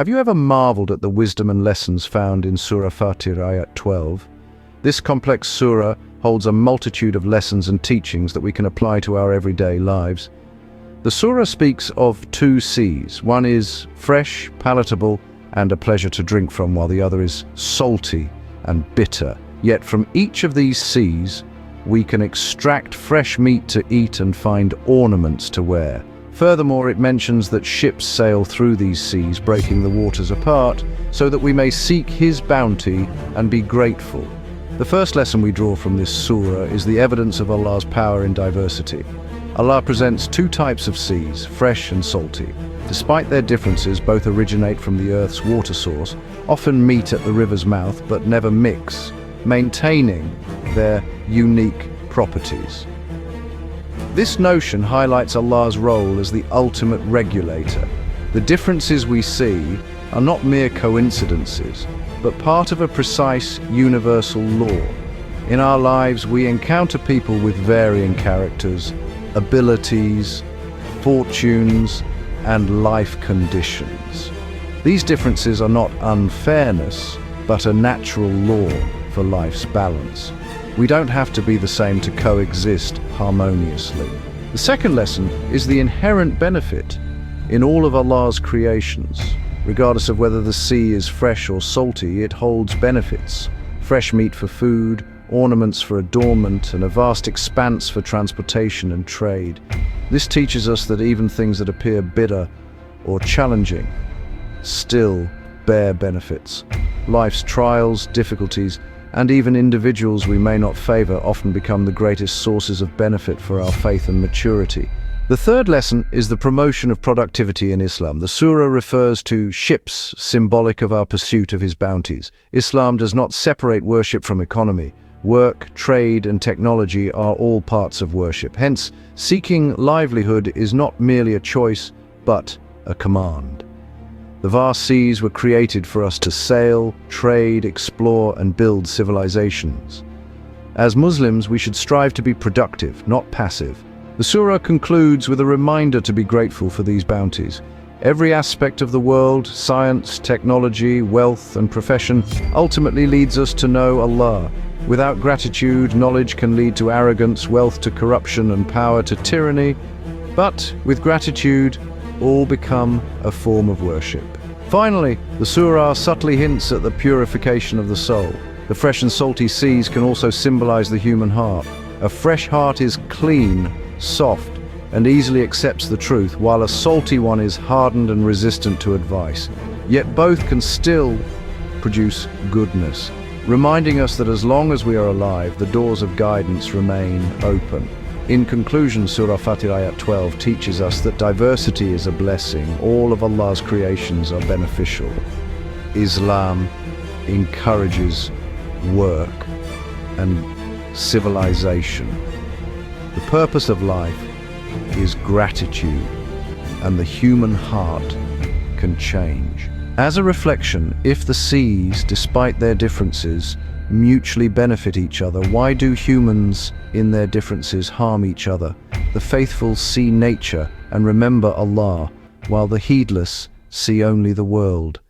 Have you ever marveled at the wisdom and lessons found in Surah Fāṭir, Ayat 12? This complex surah holds a multitude of lessons and teachings that we can apply to our everyday lives. The surah speaks of two seas. One is fresh, palatable, and a pleasure to drink from, while the other is salty and bitter. Yet from each of these seas, we can extract fresh meat to eat and find ornaments to wear. Furthermore, it mentions that ships sail through these seas, breaking the waters apart, so that we may seek His bounty and be grateful. The first lesson we draw from this surah is the evidence of Allah's power in diversity. Allah presents two types of seas, fresh and salty. Despite their differences, both originate from the earth's water source, often meet at the river's mouth, but never mix, maintaining their unique properties. This notion highlights Allah's role as the ultimate regulator. The differences we see are not mere coincidences, but part of a precise universal law. In our lives, we encounter people with varying characters, abilities, fortunes, and life conditions. These differences are not unfairness, but a natural law for life's balance. We don't have to be the same to coexist harmoniously. The second lesson is the inherent benefit in all of Allah's creations. Regardless of whether the sea is fresh or salty, it holds benefits. Fresh meat for food, ornaments for adornment, and a vast expanse for transportation and trade. This teaches us that even things that appear bitter or challenging still bear benefits. Life's trials, difficulties, and even individuals we may not favor often become the greatest sources of benefit for our faith and maturity. The third lesson is the promotion of productivity in Islam. The surah refers to ships, symbolic of our pursuit of His bounties. Islam does not separate worship from economy. Work, trade, and technology are all parts of worship. Hence, seeking livelihood is not merely a choice, but a command. The vast seas were created for us to sail, trade, explore, and build civilizations. As Muslims, we should strive to be productive, not passive. The surah concludes with a reminder to be grateful for these bounties. Every aspect of the world, science, technology, wealth, and profession, ultimately leads us to know Allah. Without gratitude, knowledge can lead to arrogance, wealth to corruption, and power to tyranny. But with gratitude, all become a form of worship. Finally, the surah subtly hints at the purification of the soul. The fresh and salty seas can also symbolize the human heart. A fresh heart is clean, soft, and easily accepts the truth, while a salty one is hardened and resistant to advice. Yet both can still produce goodness, reminding us that as long as we are alive, the doors of guidance remain open. In conclusion, Surah Fāṭir Ayat 12 teaches us that diversity is a blessing. All of Allah's creations are beneficial. Islam encourages work and civilization. The purpose of life is gratitude, and the human heart can change. As a reflection, if the seas, despite their differences, mutually benefit each other, why do humans, in their differences, harm each other? The faithful see nature and remember Allah, while the heedless see only the world.